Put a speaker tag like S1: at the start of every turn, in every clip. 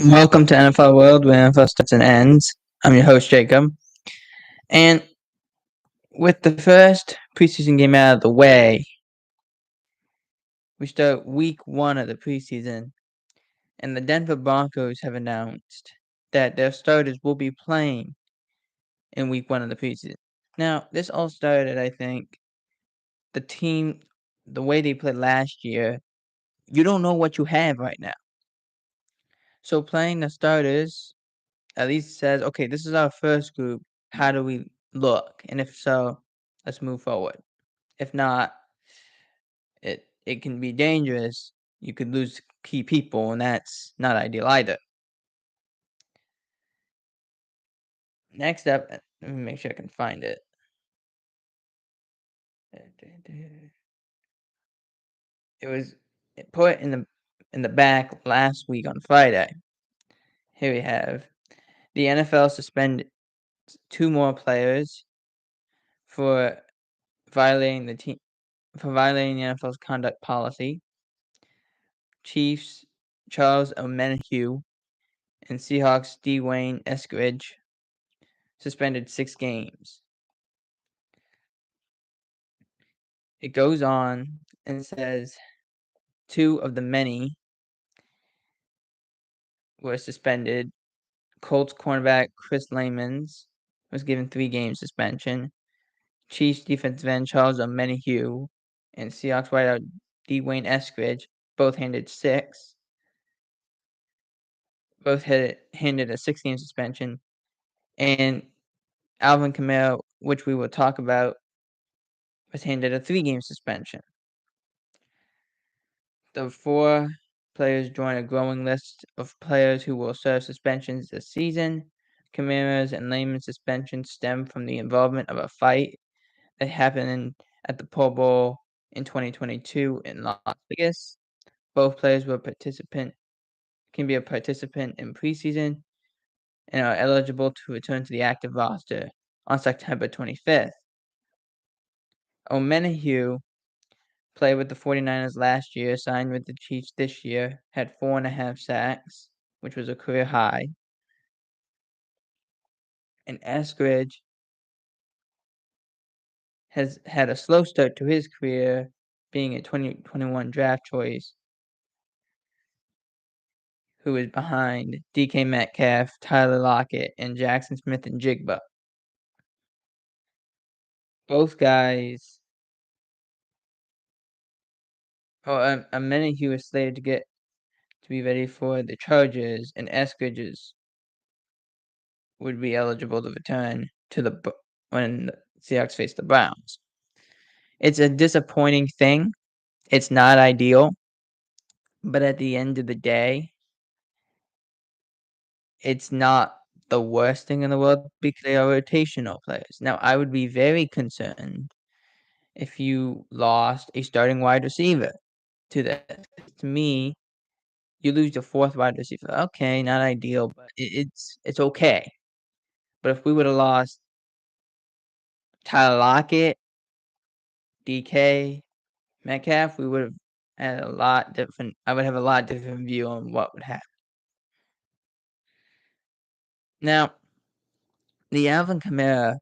S1: Welcome to NFL World, where NFL starts and ends. I'm your host, Jacob. And with the first preseason game out of the way, we start week 1 of the preseason, and the Denver Broncos have announced that their starters will be playing in week 1 of the preseason. Now, this all started, I think, the team, the way they played last year, you don't know what you have right now. So playing the starters at least says, okay, this is our first group. How do we look? And if so, let's move forward. If not, it can be dangerous. You could lose key people, and that's not ideal either. Next up, let me make sure I can find it. It was put in the back last week on Friday. Here we have the NFL suspended 2 more players for violating the NFL's conduct policy. Chiefs Charles Omenihu and Seahawks Dwayne Eskridge suspended 6 games. It goes on and says 2 of the many were suspended. Colts cornerback Chris Lamons was given 3 game suspension. Chiefs defensive end Charles Omenihu and Seahawks wideout Dwayne Eskridge both handed 6. Both handed a 6-game suspension. And Alvin Kamara, which we will talk about, was handed a 3-game suspension. The 4 players join a growing list of players who will serve suspensions this season. Kamara's and Layman's suspensions stem from the involvement of a fight that happened at the Pro Bowl in 2022 in Las Vegas. Both players can be a participant in preseason and are eligible to return to the active roster on September 25th. Omenihu played with the 49ers last year, signed with the Chiefs this year, had 4.5 sacks, which was a career high. And Eskridge has had a slow start to his career, being a 2021 draft choice, who is behind DK Metcalf, Tyler Lockett, and Jackson Smith and Jigba. Both guys, Omenihu is slated to be ready for the Chargers, and Eskridge would be eligible to return to when the Seahawks face the Browns. It's a disappointing thing. It's not ideal, but at the end of the day, it's not the worst thing in the world because they are rotational players. Now, I would be very concerned if you lost a starting wide receiver to this. To me, you lose your 4th wide receiver. Okay, not ideal, but it's okay. But if we would have lost Tyler Lockett, DK, Metcalf, we would have had a lot different. I would have a lot different view on what would happen. Now, the Alvin Kamara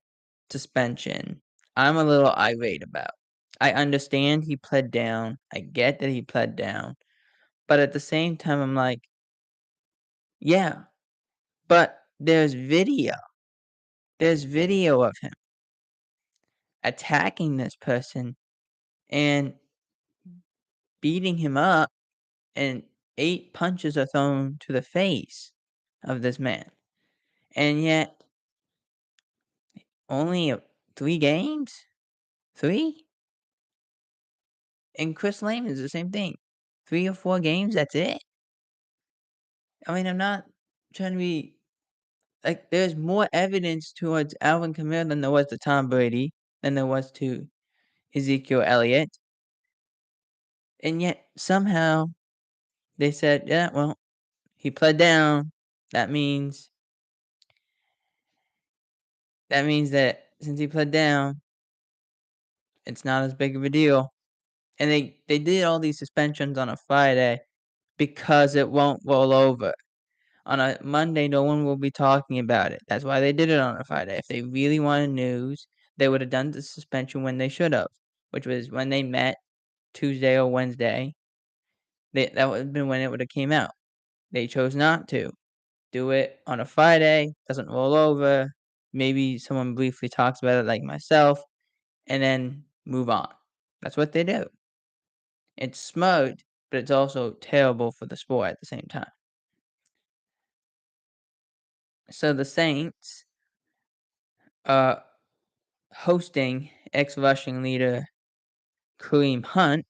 S1: suspension, I'm a little irate about. I understand he pled down. I get that he pled down. But at the same time, I'm like, yeah, but there's video. There's video of him attacking this person and beating him up, and 8 punches are thrown to the face of this man. And yet, only 3 games? 3? And Chris Lehman is the same thing. 3 or 4 games, that's it? I mean, I'm not trying to be like, there's more evidence towards Alvin Kamara than there was to Tom Brady, than there was to Ezekiel Elliott. And yet, somehow, they said, yeah, well, he pled down. That means that since he pled down, it's not as big of a deal. And they did all these suspensions on a Friday because it won't roll over. On a Monday, no one will be talking about it. That's why they did it on a Friday. If they really wanted news, they would have done the suspension when they should have, which was when they met Tuesday or Wednesday. That would have been when it would have came out. They chose not to do it on a Friday. Doesn't roll over. Maybe someone briefly talks about it, like myself, and then move on. That's what they do. It's smart, but it's also terrible for the sport at the same time. So the Saints are hosting ex-rushing leader Kareem Hunt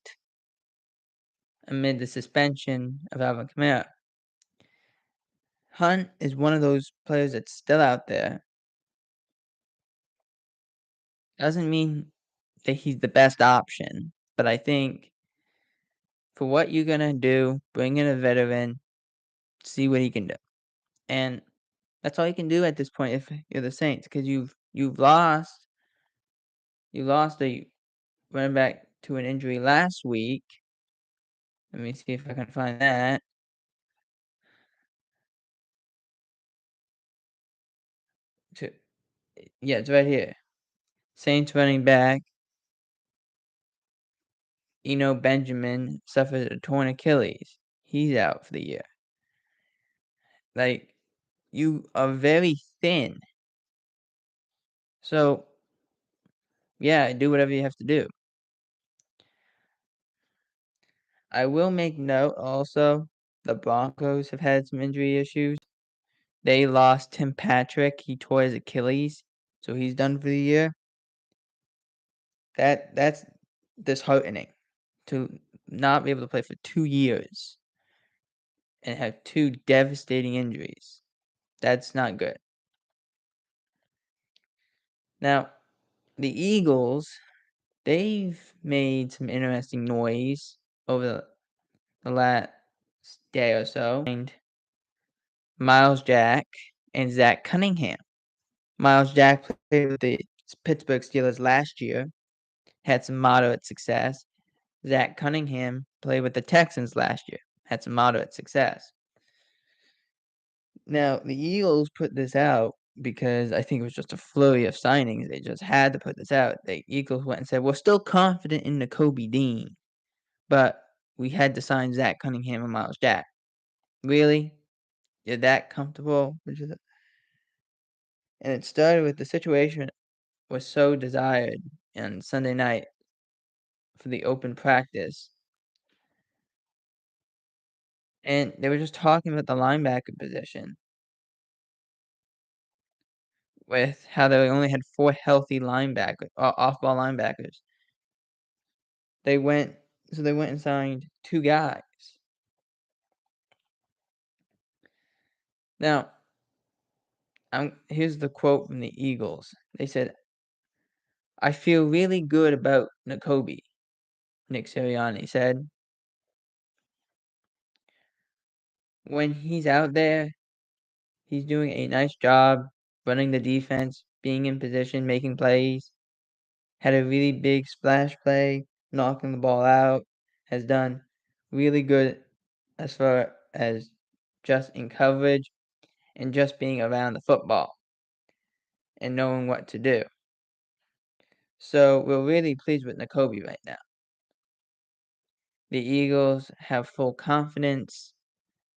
S1: amid the suspension of Alvin Kamara. Hunt is one of those players that's still out there. Doesn't mean that he's the best option, but I think for what you're gonna do, bring in a veteran, see what he can do, and that's all you can do at this point if you're the Saints, because you've lost a running back to an injury last week. Let me see if I can find that. To Yeah, it's right here. Saints running back Benjamin suffered a torn Achilles. He's out for the year. Like, you are very thin. So, yeah, do whatever you have to do. I will make note also, the Broncos have had some injury issues. They lost Tim Patrick. He tore his Achilles, so he's done for the year. That's disheartening to not be able to play for 2 years and have 2 devastating injuries. That's not good. Now, the Eagles, they've made some interesting noise over the last day or so. And Miles Jack and Zach Cunningham. Miles Jack played with the Pittsburgh Steelers last year, had some moderate success. Zach Cunningham played with the Texans last year, had some moderate success. Now, the Eagles put this out because I think it was just a flurry of signings. They just had to put this out. The Eagles went and said, "We're still confident in Nakobe Dean, but we had to sign Zach Cunningham and Miles Jack." Really? You're that comfortable? And it started with the situation was so desired on Sunday night for the open practice. And they were just talking about the linebacker position with how they only had 4 healthy linebackers, off-ball linebackers. They went and signed 2 guys. Now, here's the quote from the Eagles. They said, "I feel really good about Nakobe," Nick Sirianni said. "When he's out there, he's doing a nice job running the defense, being in position, making plays. Had a really big splash play, knocking the ball out, has done really good as far as just in coverage and just being around the football and knowing what to do. So we're really pleased with Nakobe right now. The Eagles have full confidence.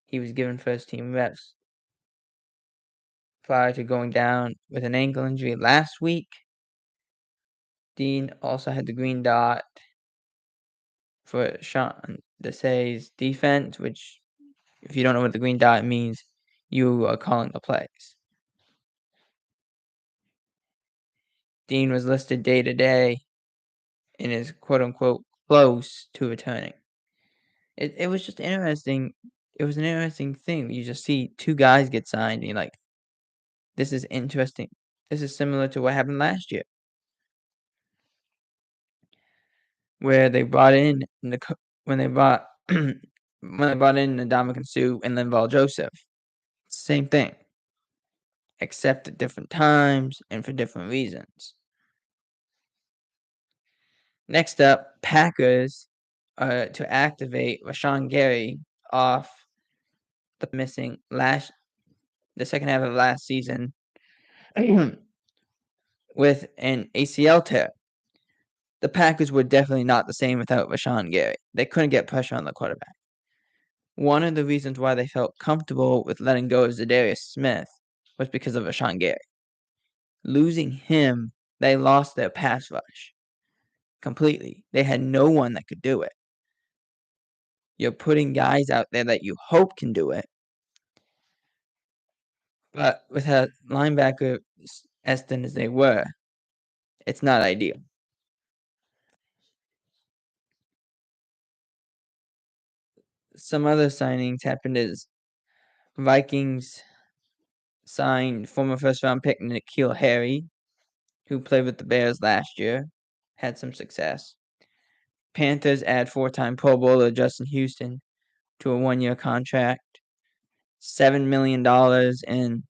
S1: He was given first team reps prior to going down with an ankle injury last week. Dean also had the green dot for Sean Desai's defense, which, if you don't know what the green dot means, you are calling the plays. Dean was listed day to day and is quote unquote close to returning. It was just interesting. It was an interesting thing. You just see 2 guys get signed and you're like, this is interesting. This is similar to what happened last year, where they brought in when they brought when they brought in Ndamukong Suh and Linval Joseph. Same thing, except at different times and for different reasons. Next up, Packers to activate Rashawn Gary off the missing last the second half of last season with an ACL tear. The Packers were definitely not the same without Rashawn Gary. They couldn't get pressure on the quarterback. One of the reasons why they felt comfortable with letting go of Zadarius Smith was because of Rashawn Gary. Losing him, they lost their pass rush completely. They had no one that could do it. You're putting guys out there that you hope can do it, but with a linebacker as thin as they were, it's not ideal. Some other signings happened as Vikings signed former first-round pick N'Keal Harry, who played with the Bears last year, had some success. Panthers add four-time Pro Bowler Justin Houston to a one-year contract, $7 million in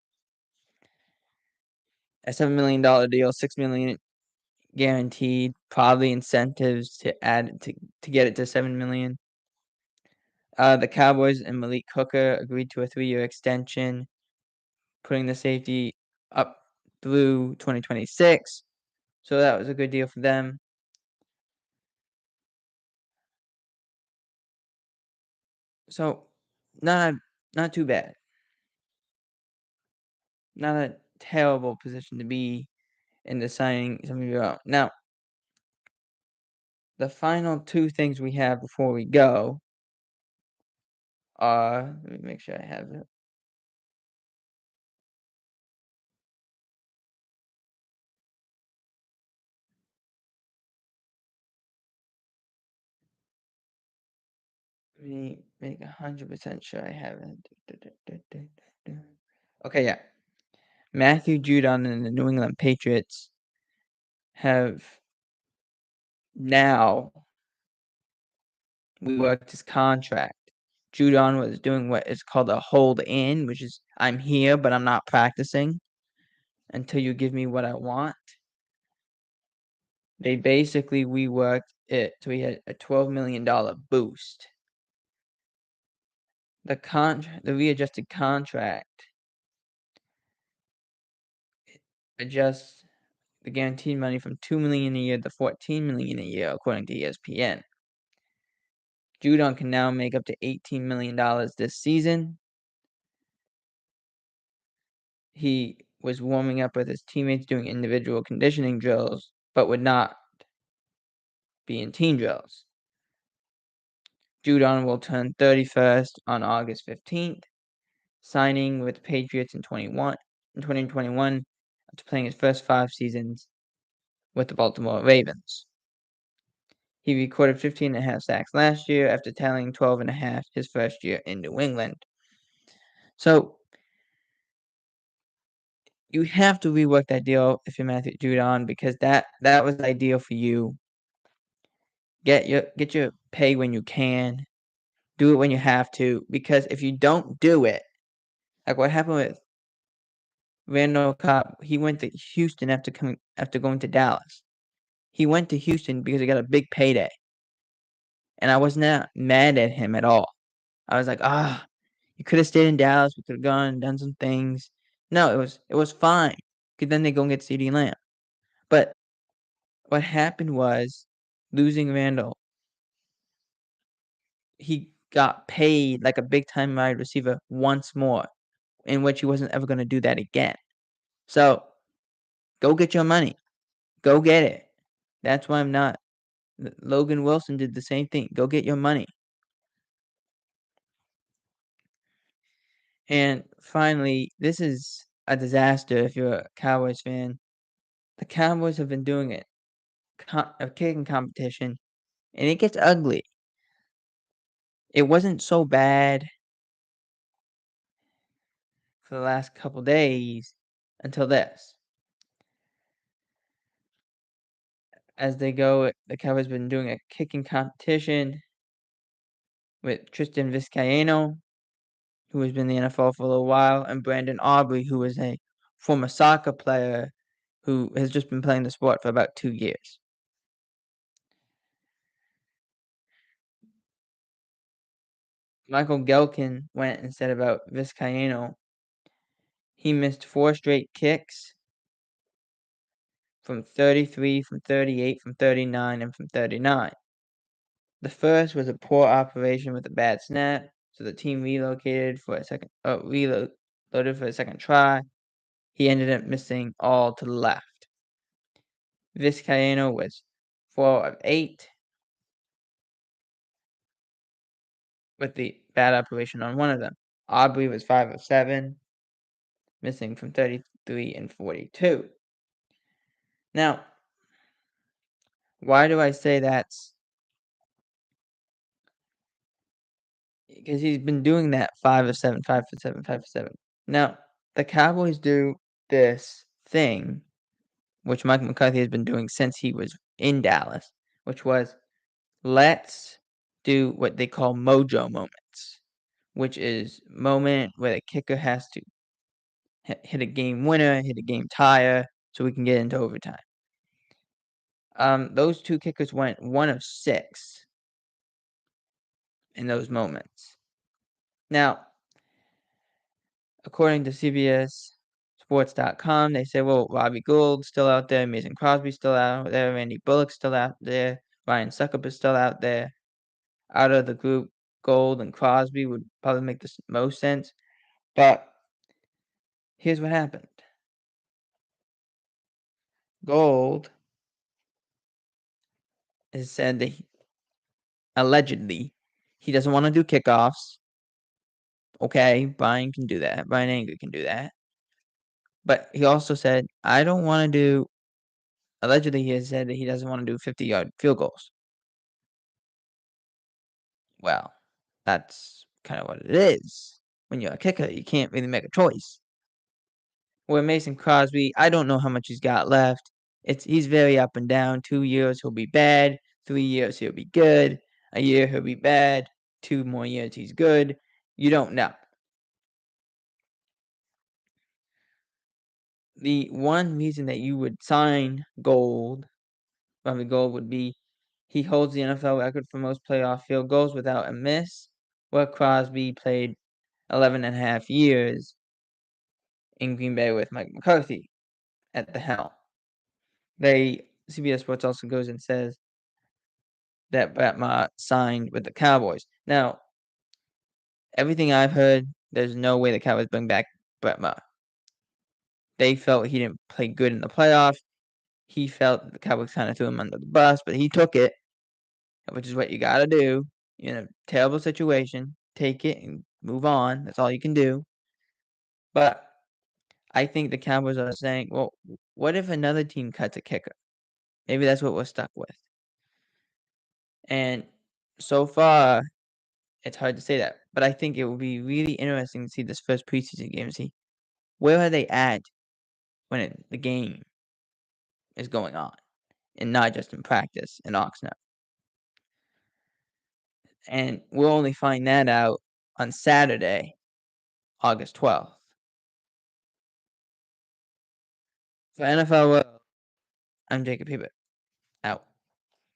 S1: a $7 million deal, $6 million guaranteed, probably incentives to add to get it to $7 million. The Cowboys and Malik Hooker agreed to a 3-year extension, putting the safety up through 2026. So that was a good deal for them. So not too bad. Not a terrible position to be in the signing some of your own. Now, the final two things we have before we go are, let me make sure I have it. Let me make 100% sure I have it. Okay, yeah. Matthew Judon and the New England Patriots have now reworked his contract. Judon was doing what is called a hold in, which is I'm here, but I'm not practicing until you give me what I want. They basically reworked it so he had a $12 million boost. The readjusted contract adjusts the guaranteed money from $2 million a year to $14 million a year, according to ESPN. Judon can now make up to $18 million this season. He was warming up with his teammates doing individual conditioning drills, but would not be in team drills. Judon will turn 31st on August 15th, signing with the Patriots in 2021 after playing his first 5 seasons with the Baltimore Ravens. He recorded 15.5 sacks last year after tallying 12.5 his first year in New England. So you have to rework that deal if you're Matthew Judon because that was ideal for you. Get your pay when you can. Do it when you have to. Because if you don't do it, like what happened with Randall Cobb, he went to Houston after going to Dallas. He went to Houston because he got a big payday. And I was not mad at him at all. I was like, you could have stayed in Dallas. We could have gone and done some things. No, it was fine. Because then they go and get CeeDee Lamb. But what happened was losing Randall. He got paid like a big time wide receiver once more, in which he wasn't ever going to do that again. So go get your money. Go get it. That's why I'm not. Logan Wilson did the same thing. Go get your money. And finally, this is a disaster if you're a Cowboys fan. The Cowboys have been doing it, a kicking competition, and it gets ugly. It wasn't so bad for the last couple days until this. As they go, the Cowboys have been doing a kicking competition with Tristan Vizcaino, who has been in the NFL for a little while, and Brandon Aubrey, who is a former soccer player who has just been playing the sport for about 2 years. Michael Gelkin went and said about Vizcaino, he missed 4 straight kicks from 33, from 38, from 39, and from 39. The first was a poor operation with a bad snap, so the team reloaded for a second try. He ended up missing all to the left. Vizcaino was 4 of 8 with the bad operation on one of them. Aubrey was 5 of 7, missing from 33 and 42. Now, why do I say that's? Because he's been doing that 5 of 7, 5 for 7, 5 for 7. Now, the Cowboys do this thing, which Mike McCarthy has been doing since he was in Dallas, which was let's do what they call mojo moments, which is moment where the kicker has to hit a game winner, hit a game tire, so we can get into overtime. Those 2 kickers went 1 of 6 in those moments. Now, according to CBSSports.com, they say, well, Robbie Gould's still out there, Mason Crosby's still out there, Randy Bullock's still out there, Ryan Succop is still out there. Out of the group, Gould and Crosby would probably make the most sense. But here's what happened. Gould has said that allegedly he doesn't want to do kickoffs. Okay, Brian can do that. Brian Anger can do that. But he also said, I don't want to do. Allegedly, he has said that he doesn't want to do 50-yard field goals. Well, that's kind of what it is. When you're a kicker, you can't really make a choice. Where Mason Crosby, I don't know how much he's got left. He's very up and down. 2 years he'll be bad. 3 years he'll be good. A year he'll be bad. 2 more years he's good. You don't know. The one reason that you would sign Robbie Gould, would be he holds the NFL record for most playoff field goals without a miss, where Crosby played 11 and a half years in Green Bay with Mike McCarthy at the helm. CBS Sports also goes and says that Brett Maher signed with the Cowboys. Now, everything I've heard, there's no way the Cowboys bring back Brett Maher. They felt he didn't play good in the playoffs. He felt the Cowboys kind of threw him under the bus, but he took it, which is what you got to do. You're in a terrible situation. Take it and move on. That's all you can do. But I think the Cowboys are saying, well, what if another team cuts a kicker? Maybe that's what we're stuck with. And so far, it's hard to say that. But I think it will be really interesting to see this first preseason game and see where are they at when the game is going on and not just in practice in Oxnard. And we'll only find that out on Saturday, August 12th. For NFL World, I'm Jacob Hebert. Out.